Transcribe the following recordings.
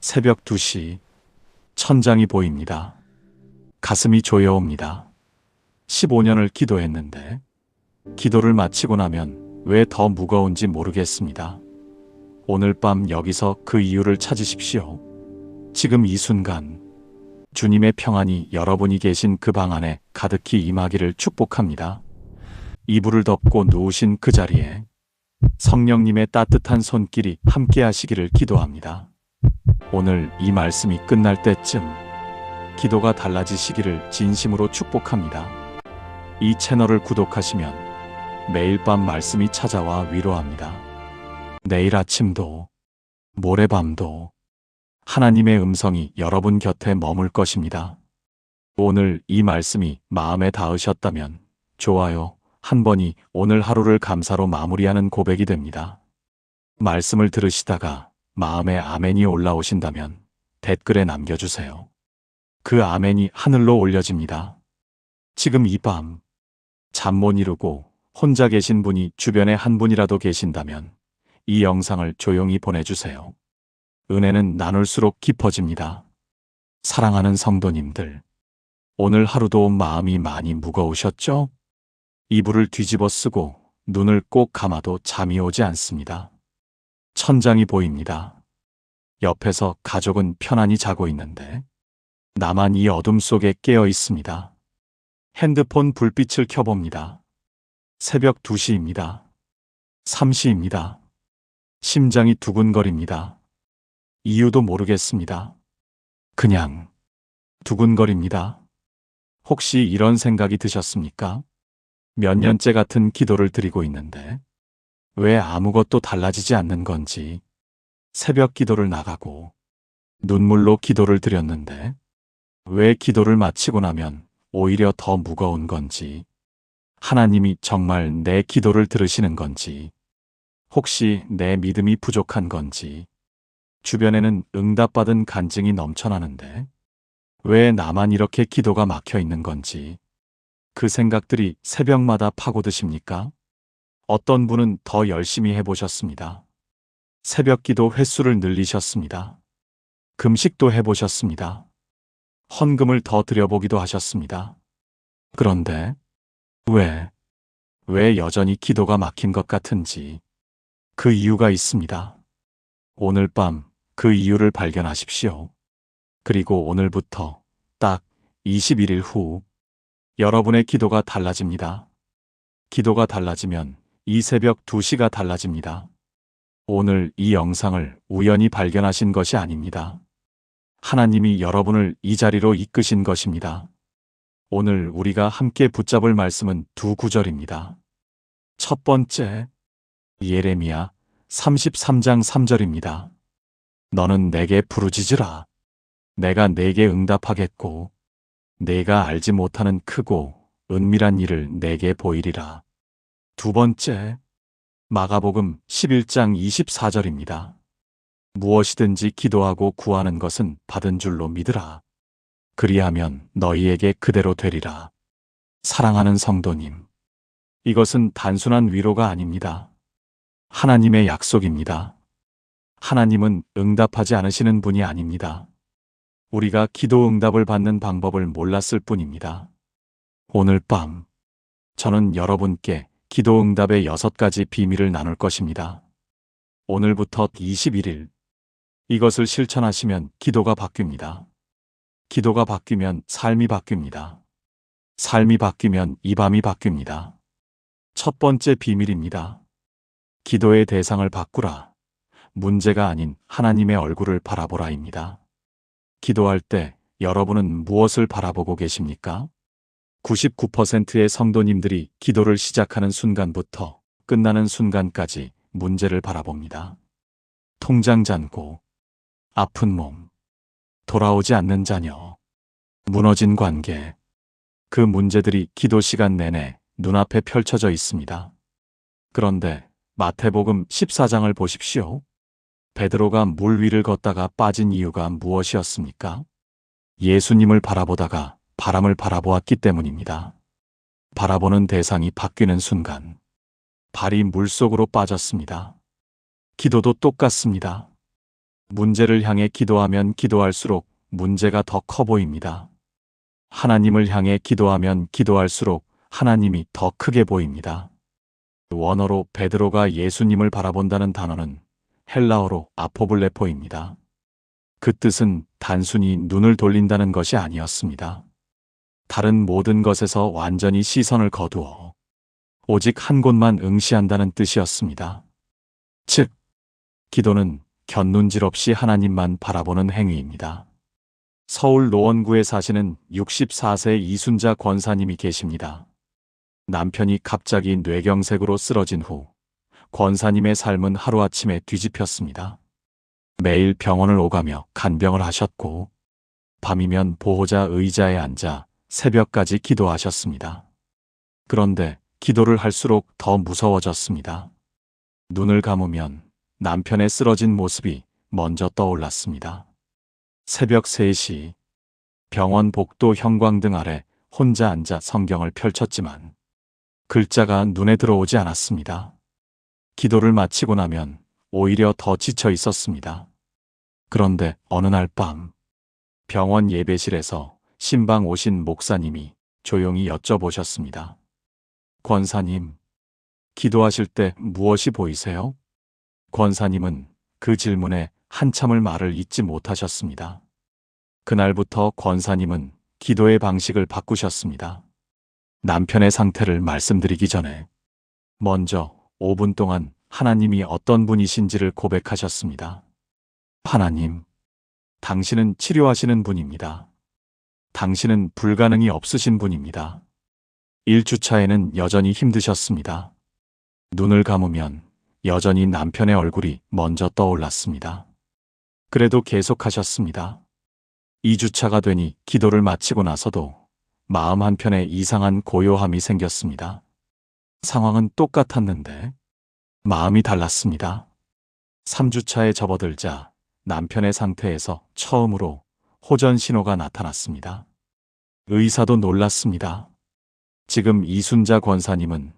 새벽 2시, 천장이 보입니다. 가슴이 조여옵니다. 15년을 기도했는데, 기도를 마치고 나면 왜 더 무거운지 모르겠습니다. 오늘 밤 여기서 그 이유를 찾으십시오. 지금 이 순간, 주님의 평안이 여러분이 계신 그 방 안에 가득히 임하기를 축복합니다. 이불을 덮고 누우신 그 자리에 성령님의 따뜻한 손길이 함께 하시기를 기도합니다. 오늘 이 말씀이 끝날 때쯤 기도가 달라지시기를 진심으로 축복합니다. 이 채널을 구독하시면 매일 밤 말씀이 찾아와 위로합니다. 내일 아침도 모레 밤도 하나님의 음성이 여러분 곁에 머물 것입니다. 오늘 이 말씀이 마음에 닿으셨다면 좋아요 한 번이 오늘 하루를 감사로 마무리하는 고백이 됩니다. 말씀을 들으시다가 마음에 아멘이 올라오신다면 댓글에 남겨주세요. 그 아멘이 하늘로 올려집니다. 지금 이 밤 잠 못 이루고 혼자 계신 분이 주변에 한 분이라도 계신다면 이 영상을 조용히 보내주세요. 은혜는 나눌수록 깊어집니다. 사랑하는 성도님들, 오늘 하루도 마음이 많이 무거우셨죠? 이불을 뒤집어 쓰고 눈을 꼭 감아도 잠이 오지 않습니다. 천장이 보입니다. 옆에서 가족은 편안히 자고 있는데 나만 이 어둠 속에 깨어 있습니다. 핸드폰 불빛을 켜봅니다. 새벽 2시입니다. 3시입니다. 심장이 두근거립니다. 이유도 모르겠습니다. 그냥 두근거립니다. 혹시 이런 생각이 드셨습니까? 몇 년째 같은 기도를 드리고 있는데 왜 아무것도 달라지지 않는 건지, 새벽 기도를 나가고 눈물로 기도를 드렸는데 왜 기도를 마치고 나면 오히려 더 무거운 건지, 하나님이 정말 내 기도를 들으시는 건지, 혹시 내 믿음이 부족한 건지, 주변에는 응답받은 간증이 넘쳐나는데 왜 나만 이렇게 기도가 막혀 있는 건지, 그 생각들이 새벽마다 파고드십니까? 어떤 분은 더 열심히 해보셨습니다. 새벽 기도 횟수를 늘리셨습니다. 금식도 해보셨습니다. 헌금을 더 드려보기도 하셨습니다. 그런데 왜 여전히 기도가 막힌 것 같은지 그 이유가 있습니다. 오늘 밤 그 이유를 발견하십시오. 그리고 오늘부터 딱 21일 후 여러분의 기도가 달라집니다. 기도가 달라지면 이 새벽 2시가 달라집니다. 오늘 이 영상을 우연히 발견하신 것이 아닙니다. 하나님이 여러분을 이 자리로 이끄신 것입니다. 오늘 우리가 함께 붙잡을 말씀은 두 구절입니다. 첫 번째, 예레미야 33장 3절입니다. 너는 내게 부르짖으라. 내가 내게 응답하겠고 내가 알지 못하는 크고 은밀한 일을 내게 보이리라. 두 번째, 마가복음 11장 24절입니다. 무엇이든지 기도하고 구하는 것은 받은 줄로 믿으라. 그리하면 너희에게 그대로 되리라. 사랑하는 성도님, 이것은 단순한 위로가 아닙니다. 하나님의 약속입니다. 하나님은 응답하지 않으시는 분이 아닙니다. 우리가 기도 응답을 받는 방법을 몰랐을 뿐입니다. 오늘 밤 저는 여러분께 기도 응답의 6가지 비밀을 나눌 것입니다. 오늘부터 21일 이것을 실천하시면 기도가 바뀝니다. 기도가 바뀌면 삶이 바뀝니다. 삶이 바뀌면 이 밤이 바뀝니다. 첫 번째 비밀입니다. 기도의 대상을 바꾸라. 문제가 아닌 하나님의 얼굴을 바라보라입니다. 기도할 때 여러분은 무엇을 바라보고 계십니까? 99%의 성도님들이 기도를 시작하는 순간부터 끝나는 순간까지 문제를 바라봅니다. 통장 잔고, 아픈 몸, 돌아오지 않는 자녀, 무너진 관계, 그 문제들이 기도 시간 내내 눈앞에 펼쳐져 있습니다. 그런데 마태복음 14장을 보십시오. 베드로가 물 위를 걷다가 빠진 이유가 무엇이었습니까? 예수님을 바라보다가 바람을 바라보았기 때문입니다. 바라보는 대상이 바뀌는 순간 발이 물속으로 빠졌습니다. 기도도 똑같습니다. 문제를 향해 기도하면 기도할수록 문제가 더 커 보입니다. 하나님을 향해 기도하면 기도할수록 하나님이 더 크게 보입니다. 원어로 베드로가 예수님을 바라본다는 단어는 헬라어로 아포블레포입니다. 그 뜻은 단순히 눈을 돌린다는 것이 아니었습니다. 다른 모든 것에서 완전히 시선을 거두어 오직 한 곳만 응시한다는 뜻이었습니다. 즉, 기도는 곁눈질 없이 하나님만 바라보는 행위입니다. 서울 노원구에 사시는 64세 이순자 권사님이 계십니다. 남편이 갑자기 뇌경색으로 쓰러진 후 권사님의 삶은 하루아침에 뒤집혔습니다. 매일 병원을 오가며 간병을 하셨고 밤이면 보호자 의자에 앉아 새벽까지 기도하셨습니다. 그런데 기도를 할수록 더 무서워졌습니다. 눈을 감으면 남편의 쓰러진 모습이 먼저 떠올랐습니다. 새벽 3시 병원 복도 형광등 아래 혼자 앉아 성경을 펼쳤지만 글자가 눈에 들어오지 않았습니다. 기도를 마치고 나면 오히려 더 지쳐 있었습니다. 그런데 어느 날 밤 병원 예배실에서 신방 오신 목사님이 조용히 여쭤보셨습니다. 권사님, 기도하실 때 무엇이 보이세요? 권사님은 그 질문에 한참을 말을 잇지 못하셨습니다. 그날부터 권사님은 기도의 방식을 바꾸셨습니다. 남편의 상태를 말씀드리기 전에 먼저 5분 동안 하나님이 어떤 분이신지를 고백하셨습니다. 하나님, 당신은 치료하시는 분입니다. 당신은 불가능이 없으신 분입니다. 1주차에는 여전히 힘드셨습니다. 눈을 감으면 여전히 남편의 얼굴이 먼저 떠올랐습니다. 그래도 계속하셨습니다. 2주차가 되니 기도를 마치고 나서도 마음 한편에 이상한 고요함이 생겼습니다. 상황은 똑같았는데 마음이 달랐습니다. 3주차에 접어들자 남편의 상태에서 처음으로 호전 신호가 나타났습니다. 의사도 놀랐습니다. 지금 이순자 권사님은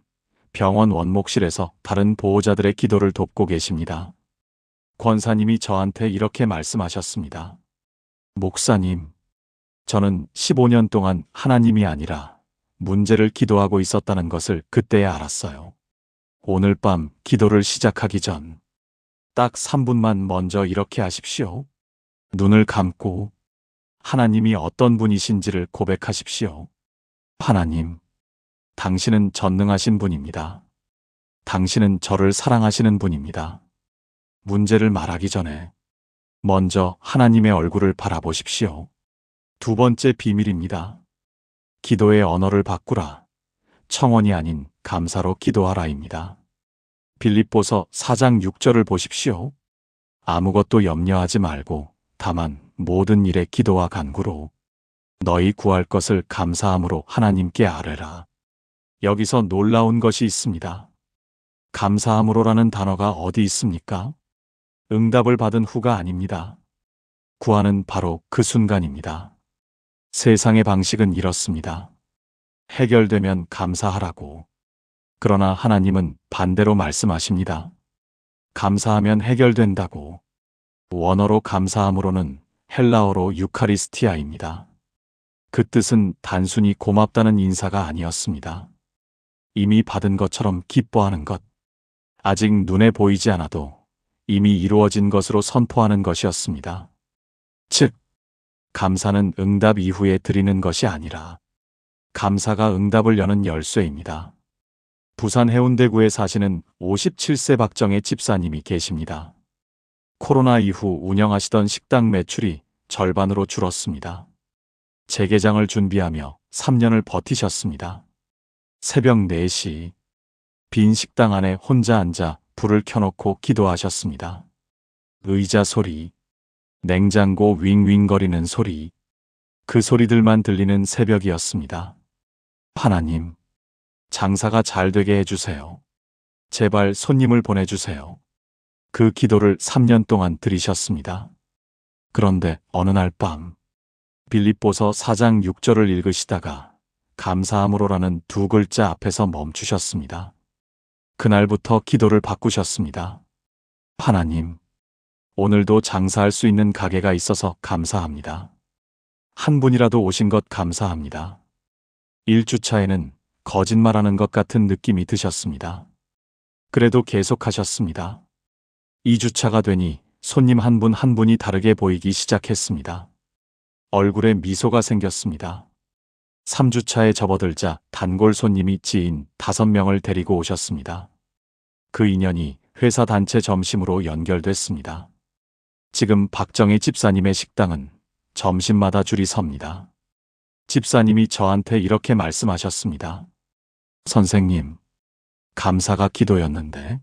병원 원목실에서 다른 보호자들의 기도를 돕고 계십니다. 권사님이 저한테 이렇게 말씀하셨습니다. 목사님, 저는 15년 동안 하나님이 아니라 문제를 기도하고 있었다는 것을 그때야 알았어요. 오늘 밤 기도를 시작하기 전 딱 3분만 먼저 이렇게 하십시오. 눈을 감고 하나님이 어떤 분이신지를 고백하십시오. 하나님, 당신은 전능하신 분입니다. 당신은 저를 사랑하시는 분입니다. 문제를 말하기 전에 먼저 하나님의 얼굴을 바라보십시오. 두 번째 비밀입니다. 기도의 언어를 바꾸라. 청원이 아닌 감사로 기도하라입니다. 빌립보서 4장 6절을 보십시오. 아무것도 염려하지 말고 다만 모든 일에 기도와 간구로 너희 구할 것을 감사함으로 하나님께 아뢰라. 여기서 놀라운 것이 있습니다. 감사함으로라는 단어가 어디 있습니까? 응답을 받은 후가 아닙니다. 구하는 바로 그 순간입니다. 세상의 방식은 이렇습니다. 해결되면 감사하라고. 그러나 하나님은 반대로 말씀하십니다. 감사하면 해결된다고. 원어로 감사함으로는 헬라어로 유카리스티아입니다. 그 뜻은 단순히 고맙다는 인사가 아니었습니다. 이미 받은 것처럼 기뻐하는 것, 아직 눈에 보이지 않아도 이미 이루어진 것으로 선포하는 것이었습니다. 즉, 감사는 응답 이후에 드리는 것이 아니라 감사가 응답을 여는 열쇠입니다. 부산 해운대구에 사시는 57세 박정혜 집사님이 계십니다. 코로나 이후 운영하시던 식당 매출이 절반으로 줄었습니다. 재개장을 준비하며 3년을 버티셨습니다. 새벽 4시 빈 식당 안에 혼자 앉아 불을 켜놓고 기도하셨습니다. 의자 소리, 냉장고 윙윙거리는 소리, 그 소리들만 들리는 새벽이었습니다. 하나님, 장사가 잘 되게 해주세요. 제발 손님을 보내주세요. 그 기도를 3년 동안 드리셨습니다. 그런데 어느 날 밤 빌립보서 4장 6절을 읽으시다가 감사함으로라는 두 글자 앞에서 멈추셨습니다. 그날부터 기도를 바꾸셨습니다. 하나님, 오늘도 장사할 수 있는 가게가 있어서 감사합니다. 한 분이라도 오신 것 감사합니다. 1주차에는 거짓말하는 것 같은 느낌이 드셨습니다. 그래도 계속하셨습니다. 2주차가 되니 손님 한 분 한 분이 다르게 보이기 시작했습니다. 얼굴에 미소가 생겼습니다. 3주차에 접어들자 단골 손님이 지인 5명을 데리고 오셨습니다. 그 인연이 회사 단체 점심으로 연결됐습니다. 지금 박정희 집사님의 식당은 점심마다 줄이 섭니다. 집사님이 저한테 이렇게 말씀하셨습니다. 선생님, 감사가 기도였는데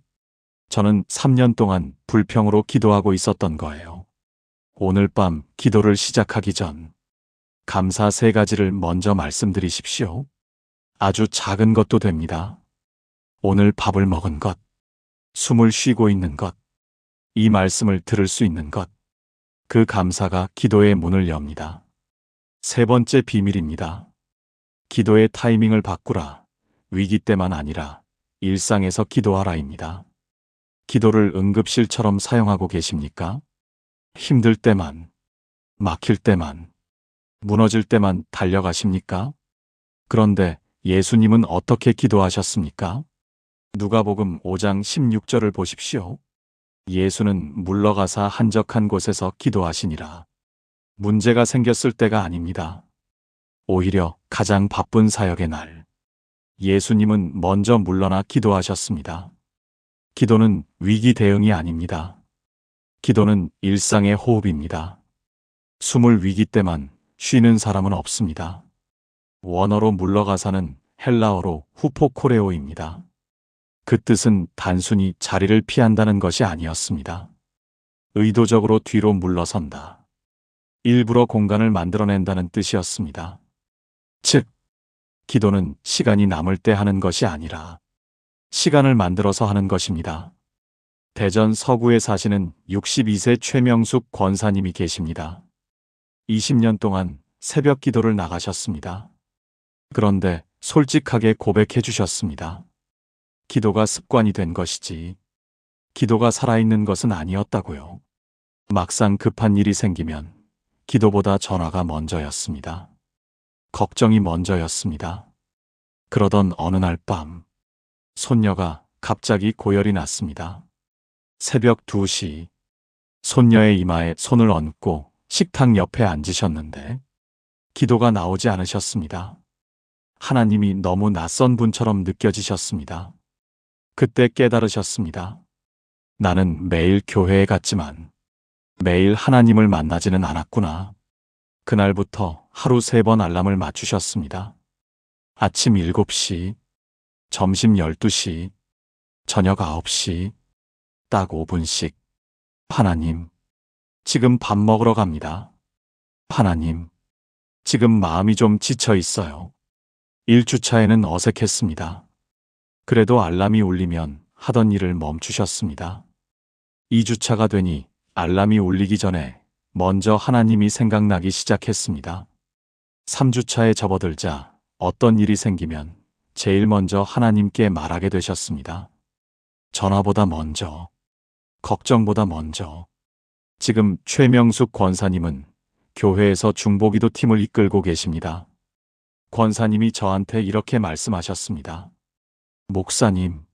저는 3년 동안 불평으로 기도하고 있었던 거예요. 오늘 밤 기도를 시작하기 전 감사 3가지를 먼저 말씀드리십시오. 아주 작은 것도 됩니다. 오늘 밥을 먹은 것, 숨을 쉬고 있는 것, 이 말씀을 들을 수 있는 것, 그 감사가 기도의 문을 엽니다. 3번째 비밀입니다. 기도의 타이밍을 바꾸라. 위기 때만 아니라 일상에서 기도하라입니다. 기도를 응급실처럼 사용하고 계십니까? 힘들 때만, 막힐 때만, 무너질 때만 달려가십니까? 그런데 예수님은 어떻게 기도하셨습니까? 누가복음 5장 16절을 보십시오. 예수는 물러가사 한적한 곳에서 기도하시니라. 문제가 생겼을 때가 아닙니다. 오히려 가장 바쁜 사역의 날, 예수님은 먼저 물러나 기도하셨습니다. 기도는 위기 대응이 아닙니다. 기도는 일상의 호흡입니다. 숨을 위기 때만 쉬는 사람은 없습니다. 원어로 물러가사는 헬라어로 후포코레오입니다. 그 뜻은 단순히 자리를 피한다는 것이 아니었습니다. 의도적으로 뒤로 물러선다. 일부러 공간을 만들어낸다는 뜻이었습니다. 즉, 기도는 시간이 남을 때 하는 것이 아니라 시간을 만들어서 하는 것입니다. 대전 서구에 사시는 62세 최명숙 권사님이 계십니다. 20년 동안 새벽 기도를 나가셨습니다. 그런데 솔직하게 고백해 주셨습니다. 기도가 습관이 된 것이지 기도가 살아있는 것은 아니었다고요. 막상 급한 일이 생기면 기도보다 전화가 먼저였습니다. 걱정이 먼저였습니다. 그러던 어느 날 밤, 손녀가 갑자기 고열이 났습니다. 새벽 2시, 손녀의 이마에 손을 얹고 식탁 옆에 앉으셨는데 기도가 나오지 않으셨습니다. 하나님이 너무 낯선 분처럼 느껴지셨습니다. 그때 깨달으셨습니다. 나는 매일 교회에 갔지만 매일 하나님을 만나지는 않았구나. 그날부터 하루 3번 알람을 맞추셨습니다. 아침 7시, 점심 12시, 저녁 9시, 딱 5분씩. 하나님, 지금 밥 먹으러 갑니다. 하나님, 지금 마음이 좀 지쳐 있어요. 1주차에는 어색했습니다. 그래도 알람이 울리면 하던 일을 멈추셨습니다. 2주차가 되니 알람이 울리기 전에 먼저 하나님이 생각나기 시작했습니다. 3주차에 접어들자 어떤 일이 생기면 제일 먼저 하나님께 말하게 되셨습니다. 전화보다 먼저, 걱정보다 먼저. 지금 최명숙 권사님은 교회에서 중보기도 팀을 이끌고 계십니다. 권사님이 저한테 이렇게 말씀하셨습니다. 목사님,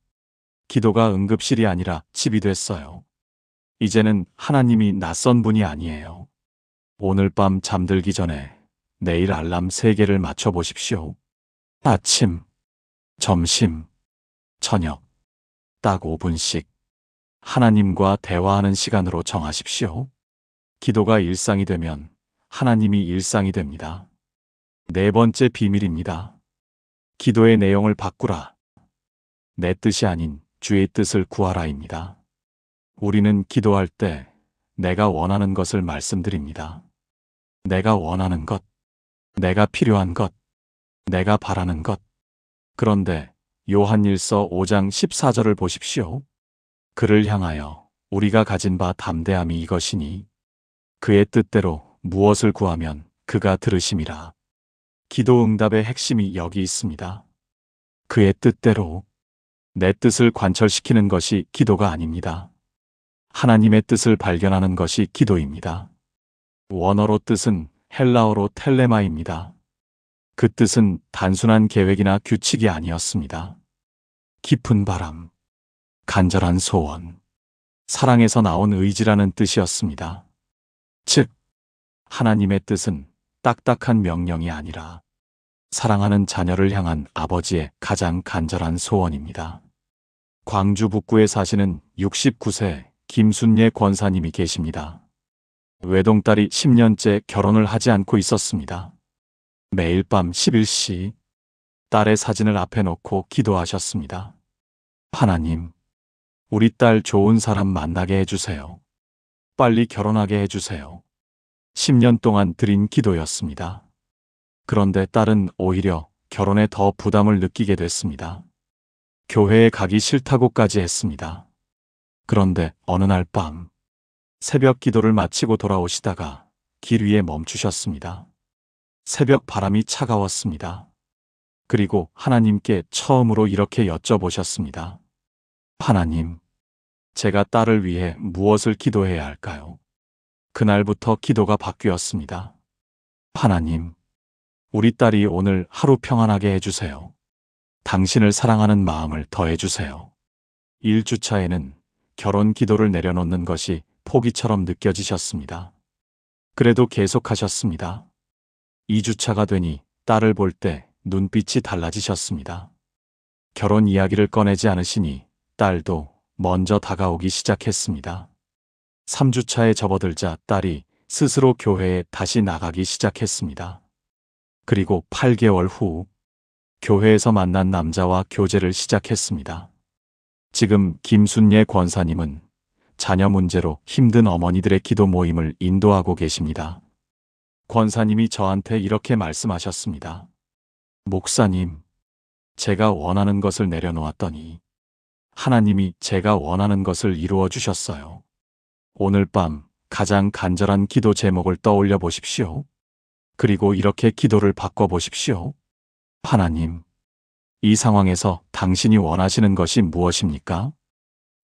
기도가 응급실이 아니라 집이 됐어요. 이제는 하나님이 낯선 분이 아니에요. 오늘 밤 잠들기 전에 내일 알람 3개를 맞춰보십시오. 아침, 점심, 저녁, 딱 5분씩 하나님과 대화하는 시간으로 정하십시오. 기도가 일상이 되면 하나님이 일상이 됩니다. 4번째 비밀입니다. 기도의 내용을 바꾸라. 내 뜻이 아닌 주의 뜻을 구하라입니다. 우리는 기도할 때 내가 원하는 것을 말씀드립니다. 내가 원하는 것, 내가 필요한 것, 내가 바라는 것. 그런데 요한일서 5장 14절을 보십시오. 그를 향하여 우리가 가진 바 담대함이 이것이니 그의 뜻대로 무엇을 구하면 그가 들으심이라. 기도 응답의 핵심이 여기 있습니다. 그의 뜻대로. 내 뜻을 관철시키는 것이 기도가 아닙니다. 하나님의 뜻을 발견하는 것이 기도입니다. 원어로 뜻은 헬라어로 텔레마입니다. 그 뜻은 단순한 계획이나 규칙이 아니었습니다. 깊은 바람, 간절한 소원, 사랑에서 나온 의지라는 뜻이었습니다. 즉, 하나님의 뜻은 딱딱한 명령이 아니라 사랑하는 자녀를 향한 아버지의 가장 간절한 소원입니다. 광주 북구에 사시는 69세 김순예 권사님이 계십니다. 외동딸이 10년째 결혼을 하지 않고 있었습니다. 매일 밤 11시 딸의 사진을 앞에 놓고 기도하셨습니다. 하나님, 우리 딸 좋은 사람 만나게 해주세요. 빨리 결혼하게 해주세요. 10년 동안 드린 기도였습니다. 그런데 딸은 오히려 결혼에 더 부담을 느끼게 됐습니다. 교회에 가기 싫다고까지 했습니다. 그런데 어느 날 밤, 새벽 기도를 마치고 돌아오시다가 길 위에 멈추셨습니다. 새벽 바람이 차가웠습니다. 그리고 하나님께 처음으로 이렇게 여쭤보셨습니다. 하나님, 제가 딸을 위해 무엇을 기도해야 할까요? 그날부터 기도가 바뀌었습니다. 하나님, 우리 딸이 오늘 하루 평안하게 해주세요. 당신을 사랑하는 마음을 더해주세요. 1주차에는 결혼 기도를 내려놓는 것이 포기처럼 느껴지셨습니다. 그래도 계속하셨습니다. 2주차가 되니 딸을 볼 때 눈빛이 달라지셨습니다. 결혼 이야기를 꺼내지 않으시니 딸도 먼저 다가오기 시작했습니다. 3주차에 접어들자 딸이 스스로 교회에 다시 나가기 시작했습니다. 그리고 8개월 후 교회에서 만난 남자와 교제를 시작했습니다. 지금 김순예 권사님은 자녀 문제로 힘든 어머니들의 기도 모임을 인도하고 계십니다. 권사님이 저한테 이렇게 말씀하셨습니다. 목사님, 제가 원하는 것을 내려놓았더니 하나님이 제가 원하는 것을 이루어 주셨어요. 오늘 밤 가장 간절한 기도 제목을 떠올려 보십시오. 그리고 이렇게 기도를 바꿔 보십시오. 하나님, 이 상황에서 당신이 원하시는 것이 무엇입니까?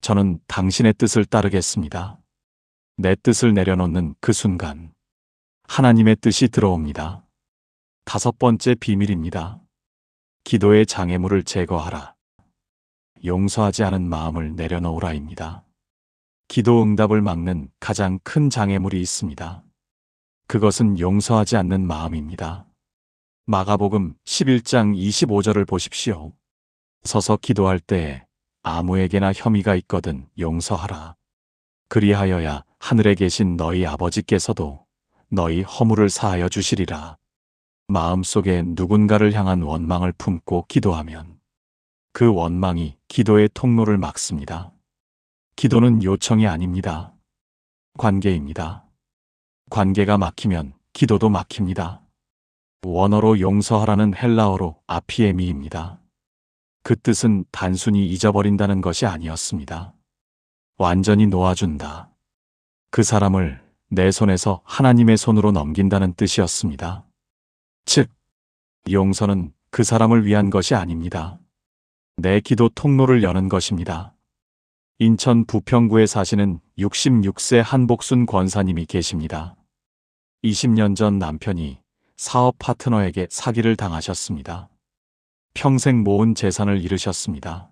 저는 당신의 뜻을 따르겠습니다. 내 뜻을 내려놓는 그 순간 하나님의 뜻이 들어옵니다. 5번째 비밀입니다. 기도의 장애물을 제거하라. 용서하지 않은 마음을 내려놓으라입니다. 기도 응답을 막는 가장 큰 장애물이 있습니다. 그것은 용서하지 않는 마음입니다. 마가복음 11장 25절을 보십시오. 서서 기도할 때에 아무에게나 혐의가 있거든 용서하라. 그리하여야 하늘에 계신 너희 아버지께서도 너희 허물을 사하여 주시리라. 마음속에 누군가를 향한 원망을 품고 기도하면 그 원망이 기도의 통로를 막습니다. 기도는 요청이 아닙니다. 관계입니다. 관계가 막히면 기도도 막힙니다. 원어로 용서하라는 헬라어로 아피에미입니다. 그 뜻은 단순히 잊어버린다는 것이 아니었습니다. 완전히 놓아준다. 그 사람을 내 손에서 하나님의 손으로 넘긴다는 뜻이었습니다. 즉, 용서는 그 사람을 위한 것이 아닙니다. 내 기도 통로를 여는 것입니다. 인천 부평구에 사시는 66세 한복순 권사님이 계십니다. 20년 전 남편이 사업 파트너에게 사기를 당하셨습니다. 평생 모은 재산을 잃으셨습니다.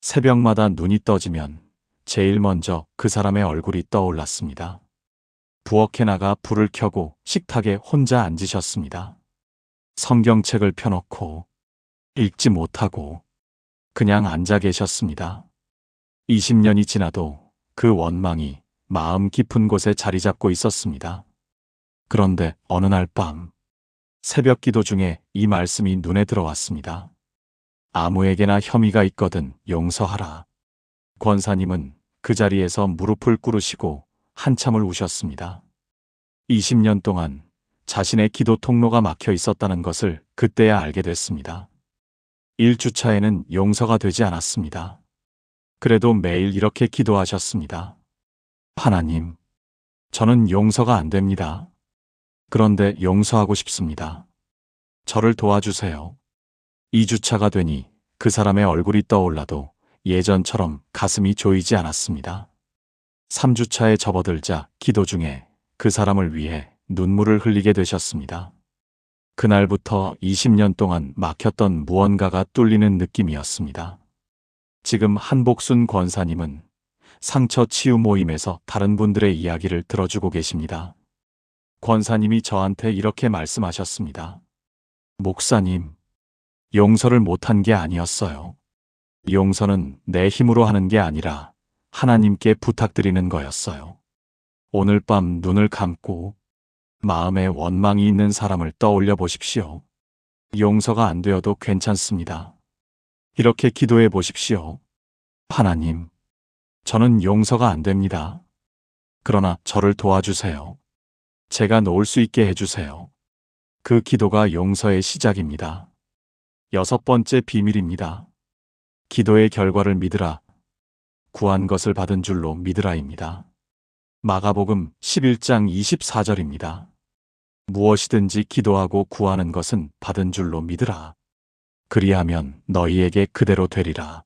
새벽마다 눈이 떠지면 제일 먼저 그 사람의 얼굴이 떠올랐습니다. 부엌에 나가 불을 켜고 식탁에 혼자 앉으셨습니다. 성경책을 펴놓고 읽지 못하고 그냥 앉아 계셨습니다. 20년이 지나도 그 원망이 마음 깊은 곳에 자리 잡고 있었습니다. 그런데 어느 날 밤 새벽 기도 중에 이 말씀이 눈에 들어왔습니다. 아무에게나 혐의가 있거든 용서하라. 권사님은 그 자리에서 무릎을 꿇으시고 한참을 우셨습니다. 20년 동안 자신의 기도 통로가 막혀 있었다는 것을 그때야 알게 됐습니다. 1주차에는 용서가 되지 않았습니다. 그래도 매일 이렇게 기도하셨습니다. 하나님, 저는 용서가 안 됩니다. 그런데 용서하고 싶습니다. 저를 도와주세요. 2주차가 되니 그 사람의 얼굴이 떠올라도 예전처럼 가슴이 조이지 않았습니다. 3주차에 접어들자 기도 중에 그 사람을 위해 눈물을 흘리게 되셨습니다. 그날부터 20년 동안 막혔던 무언가가 뚫리는 느낌이었습니다. 지금 한복순 권사님은 상처 치유 모임에서 다른 분들의 이야기를 들어주고 계십니다. 권사님이 저한테 이렇게 말씀하셨습니다. 목사님, 용서를 못한 게 아니었어요. 용서는 내 힘으로 하는 게 아니라 하나님께 부탁드리는 거였어요. 오늘 밤 눈을 감고 마음에 원망이 있는 사람을 떠올려 보십시오. 용서가 안 되어도 괜찮습니다. 이렇게 기도해 보십시오. 하나님, 저는 용서가 안 됩니다. 그러나 저를 도와주세요. 제가 놓을 수 있게 해주세요. 그 기도가 용서의 시작입니다. 6번째 비밀입니다. 기도의 결과를 믿으라. 구한 것을 받은 줄로 믿으라입니다. 마가복음 11장 24절입니다. 무엇이든지 기도하고 구하는 것은 받은 줄로 믿으라. 그리하면 너희에게 그대로 되리라.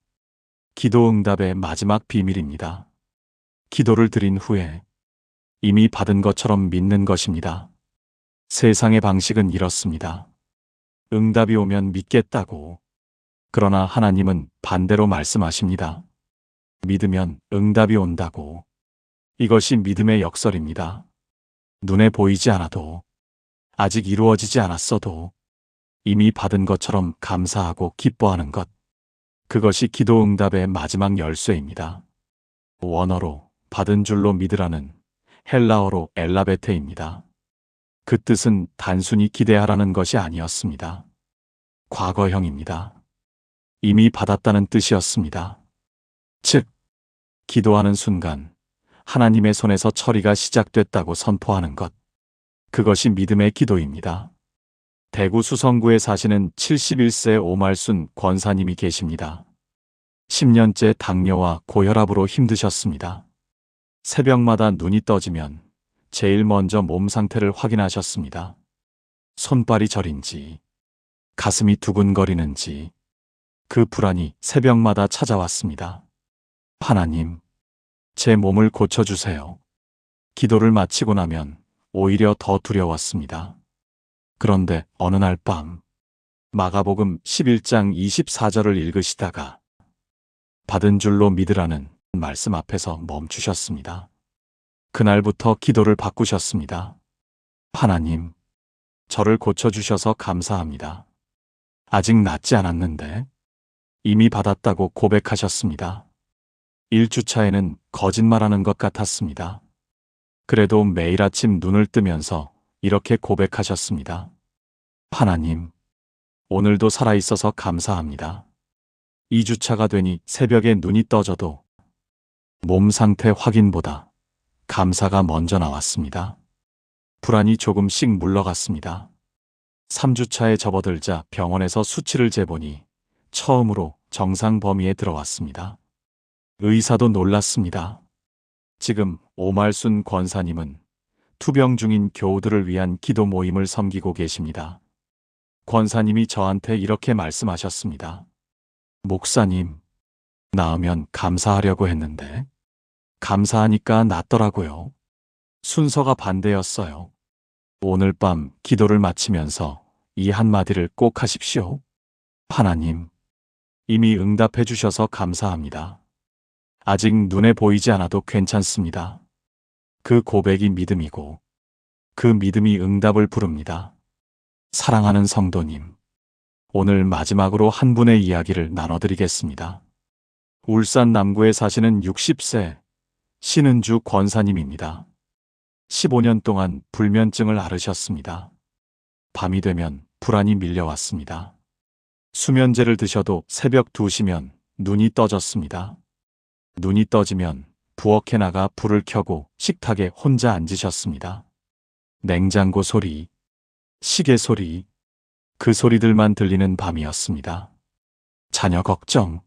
기도 응답의 마지막 비밀입니다. 기도를 드린 후에 이미 받은 것처럼 믿는 것입니다. 세상의 방식은 이렇습니다. 응답이 오면 믿겠다고. 그러나 하나님은 반대로 말씀하십니다. 믿으면 응답이 온다고. 이것이 믿음의 역설입니다. 눈에 보이지 않아도, 아직 이루어지지 않았어도 이미 받은 것처럼 감사하고 기뻐하는 것. 그것이 기도 응답의 마지막 열쇠입니다. 원어로 받은 줄로 믿으라는 헬라어로 엘라베테입니다. 그 뜻은 단순히 기대하라는 것이 아니었습니다. 과거형입니다. 이미 받았다는 뜻이었습니다. 즉, 기도하는 순간 하나님의 손에서 처리가 시작됐다고 선포하는 것. 그것이 믿음의 기도입니다. 대구 수성구에 사시는 71세 오말순 권사님이 계십니다. 10년째 당뇨와 고혈압으로 힘드셨습니다. 새벽마다 눈이 떠지면 제일 먼저 몸 상태를 확인하셨습니다. 손발이 저린지, 가슴이 두근거리는지, 그 불안이 새벽마다 찾아왔습니다. 하나님, 제 몸을 고쳐주세요. 기도를 마치고 나면 오히려 더 두려웠습니다. 그런데 어느 날 밤, 마가복음 11장 24절을 읽으시다가 받은 줄로 믿으라는 말씀 앞에서 멈추셨습니다. 그날부터 기도를 바꾸셨습니다. 하나님, 저를 고쳐주셔서 감사합니다. 아직 낫지 않았는데 이미 받았다고 고백하셨습니다. 1주차에는 거짓말하는 것 같았습니다. 그래도 매일 아침 눈을 뜨면서 이렇게 고백하셨습니다. 하나님, 오늘도 살아있어서 감사합니다. 2주차가 되니 새벽에 눈이 떠져도 몸 상태 확인보다 감사가 먼저 나왔습니다. 불안이 조금씩 물러갔습니다. 3주차에 접어들자 병원에서 수치를 재보니 처음으로 정상 범위에 들어왔습니다. 의사도 놀랐습니다. 지금 오말순 권사님은 투병 중인 교우들을 위한 기도 모임을 섬기고 계십니다. 권사님이 저한테 이렇게 말씀하셨습니다. 목사님, 나으면 감사하려고 했는데 감사하니까 낫더라고요. 순서가 반대였어요. 오늘 밤 기도를 마치면서 이 한마디를 꼭 하십시오. 하나님, 이미 응답해 주셔서 감사합니다. 아직 눈에 보이지 않아도 괜찮습니다. 그 고백이 믿음이고 그 믿음이 응답을 부릅니다. 사랑하는 성도님, 오늘 마지막으로 한 분의 이야기를 나눠드리겠습니다. 울산 남구에 사시는 60세 신은주 권사님입니다. 15년 동안 불면증을 앓으셨습니다. 밤이 되면 불안이 밀려왔습니다. 수면제를 드셔도 새벽 2시면 눈이 떠졌습니다. 눈이 떠지면 부엌에 나가 불을 켜고 식탁에 혼자 앉으셨습니다. 냉장고 소리, 시계 소리, 그 소리들만 들리는 밤이었습니다. 자녀 걱정,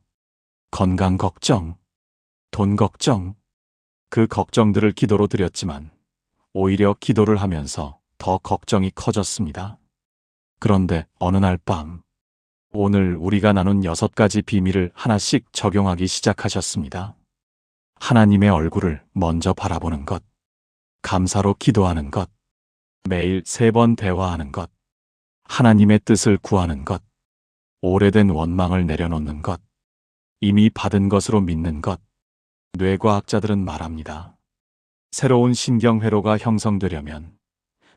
건강 걱정, 돈 걱정, 그 걱정들을 기도로 드렸지만 오히려 기도를 하면서 더 걱정이 커졌습니다. 그런데 어느 날 밤, 오늘 우리가 나눈 6가지 비밀을 하나씩 적용하기 시작하셨습니다. 하나님의 얼굴을 먼저 바라보는 것, 감사로 기도하는 것, 매일 3번 대화하는 것, 하나님의 뜻을 구하는 것, 오래된 원망을 내려놓는 것, 이미 받은 것으로 믿는 것. 뇌과학자들은 말합니다. 새로운 신경회로가 형성되려면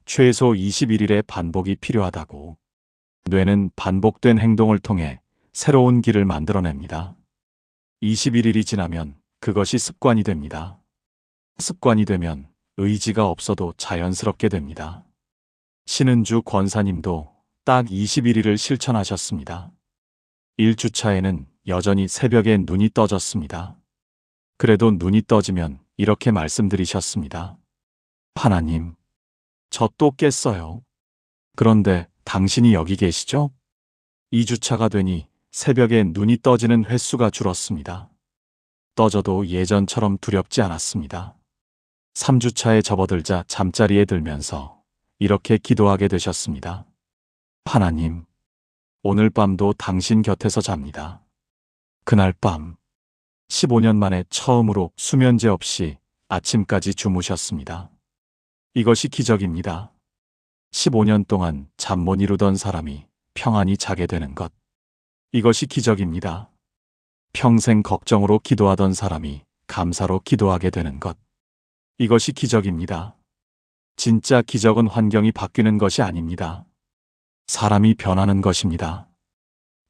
최소 21일의 반복이 필요하다고. 뇌는 반복된 행동을 통해 새로운 길을 만들어냅니다. 21일이 지나면 그것이 습관이 됩니다. 습관이 되면 의지가 없어도 자연스럽게 됩니다. 신은주 권사님도 딱 21일을 실천하셨습니다. 1주차에는 여전히 새벽에 눈이 떠졌습니다. 그래도 눈이 떠지면 이렇게 말씀드리셨습니다. 하나님, 저 또 깼어요. 그런데 당신이 여기 계시죠? 2주차가 되니 새벽에 눈이 떠지는 횟수가 줄었습니다. 떠져도 예전처럼 두렵지 않았습니다. 3주차에 접어들자 잠자리에 들면서 이렇게 기도하게 되셨습니다. 하나님, 오늘 밤도 당신 곁에서 잡니다. 그날 밤, 15년 만에 처음으로 수면제 없이 아침까지 주무셨습니다. 이것이 기적입니다. 15년 동안 잠 못 이루던 사람이 평안히 자게 되는 것. 이것이 기적입니다. 평생 걱정으로 기도하던 사람이 감사로 기도하게 되는 것. 이것이 기적입니다. 진짜 기적은 환경이 바뀌는 것이 아닙니다. 사람이 변하는 것입니다.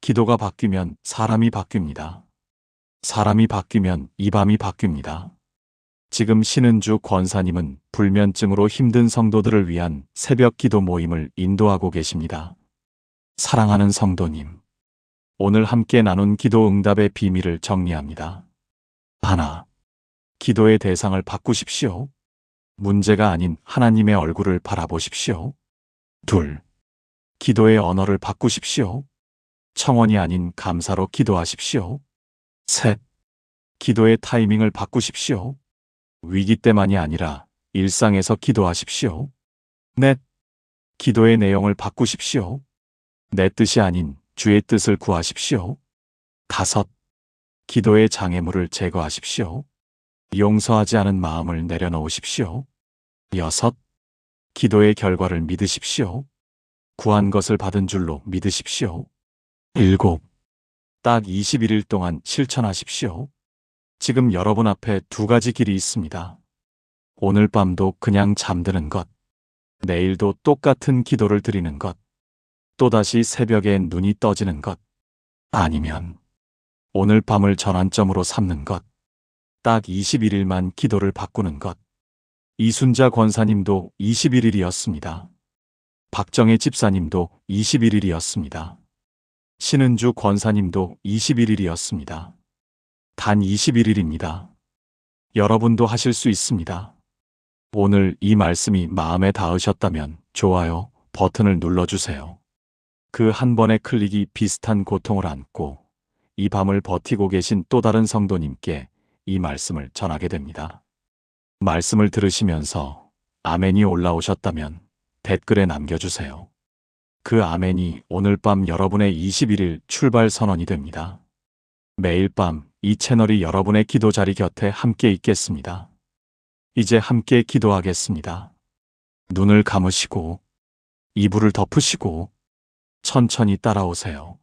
기도가 바뀌면 사람이 바뀝니다. 사람이 바뀌면 이 밤이 바뀝니다. 지금 신은주 권사님은 불면증으로 힘든 성도들을 위한 새벽 기도 모임을 인도하고 계십니다. 사랑하는 성도님, 오늘 함께 나눈 기도 응답의 비밀을 정리합니다. 하나, 기도의 대상을 바꾸십시오. 문제가 아닌 하나님의 얼굴을 바라보십시오. 둘, 기도의 언어를 바꾸십시오. 청원이 아닌 감사로 기도하십시오. 셋, 기도의 타이밍을 바꾸십시오. 위기 때만이 아니라 일상에서 기도하십시오. 넷, 기도의 내용을 바꾸십시오. 내 뜻이 아닌 주의 뜻을 구하십시오. 다섯, 기도의 장애물을 제거하십시오. 용서하지 않은 마음을 내려놓으십시오. 여섯, 기도의 결과를 믿으십시오. 구한 것을 받은 줄로 믿으십시오. 일곱, 딱 21일 동안 실천하십시오. 지금 여러분 앞에 2가지 길이 있습니다. 오늘 밤도 그냥 잠드는 것, 내일도 똑같은 기도를 드리는 것, 또다시 새벽에 눈이 떠지는 것, 아니면 오늘 밤을 전환점으로 삼는 것, 딱 21일만 기도를 바꾸는 것. 이순자 권사님도 21일이었습니다. 박정혜 집사님도 21일이었습니다. 신은주 권사님도 21일이었습니다. 단 21일입니다. 여러분도 하실 수 있습니다. 오늘 이 말씀이 마음에 닿으셨다면 좋아요 버튼을 눌러주세요. 그 한 번의 클릭이 비슷한 고통을 안고 이 밤을 버티고 계신 또 다른 성도님께 이 말씀을 전하게 됩니다. 말씀을 들으시면서 아멘이 올라오셨다면 댓글에 남겨주세요. 그 아멘이 오늘 밤 여러분의 21일 출발 선언이 됩니다. 매일 밤 이 채널이 여러분의 기도 자리 곁에 함께 있겠습니다. 이제 함께 기도하겠습니다. 눈을 감으시고 이불을 덮으시고 천천히 따라오세요.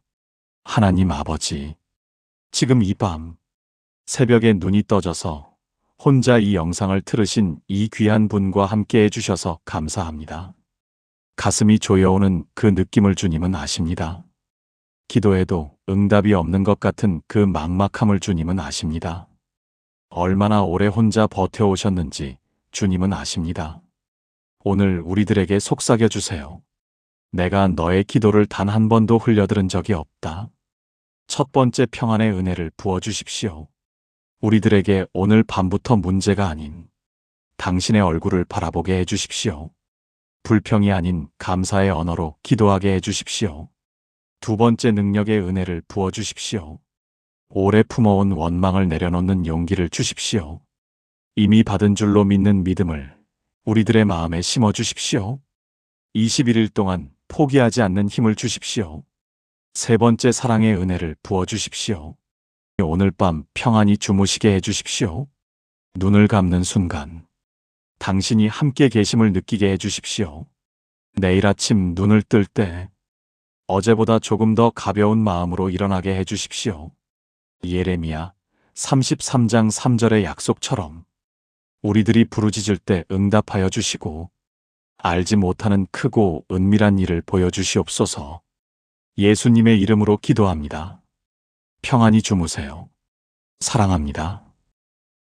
하나님 아버지, 지금 이 밤 새벽에 눈이 떠져서 혼자 이 영상을 틀으신 이 귀한 분과 함께 해주셔서 감사합니다. 가슴이 조여오는 그 느낌을 주님은 아십니다. 기도해도 응답이 없는 것 같은 그 막막함을 주님은 아십니다. 얼마나 오래 혼자 버텨오셨는지 주님은 아십니다. 오늘 우리들에게 속삭여 주세요. 내가 너의 기도를 단 한 번도 흘려들은 적이 없다. 첫 번째 평안의 은혜를 부어주십시오. 우리들에게 오늘 밤부터 문제가 아닌 당신의 얼굴을 바라보게 해주십시오. 불평이 아닌 감사의 언어로 기도하게 해주십시오. 두 번째 능력의 은혜를 부어주십시오. 오래 품어온 원망을 내려놓는 용기를 주십시오. 이미 받은 줄로 믿는 믿음을 우리들의 마음에 심어주십시오. 21일 동안 포기하지 않는 힘을 주십시오. 세 번째 사랑의 은혜를 부어주십시오. 오늘 밤 평안히 주무시게 해주십시오. 눈을 감는 순간 당신이 함께 계심을 느끼게 해주십시오. 내일 아침 눈을 뜰 때 어제보다 조금 더 가벼운 마음으로 일어나게 해주십시오. 예레미야 33장 3절의 약속처럼 우리들이 부르짖을 때 응답하여 주시고 알지 못하는 크고 은밀한 일을 보여주시옵소서. 예수님의 이름으로 기도합니다. 평안히 주무세요. 사랑합니다.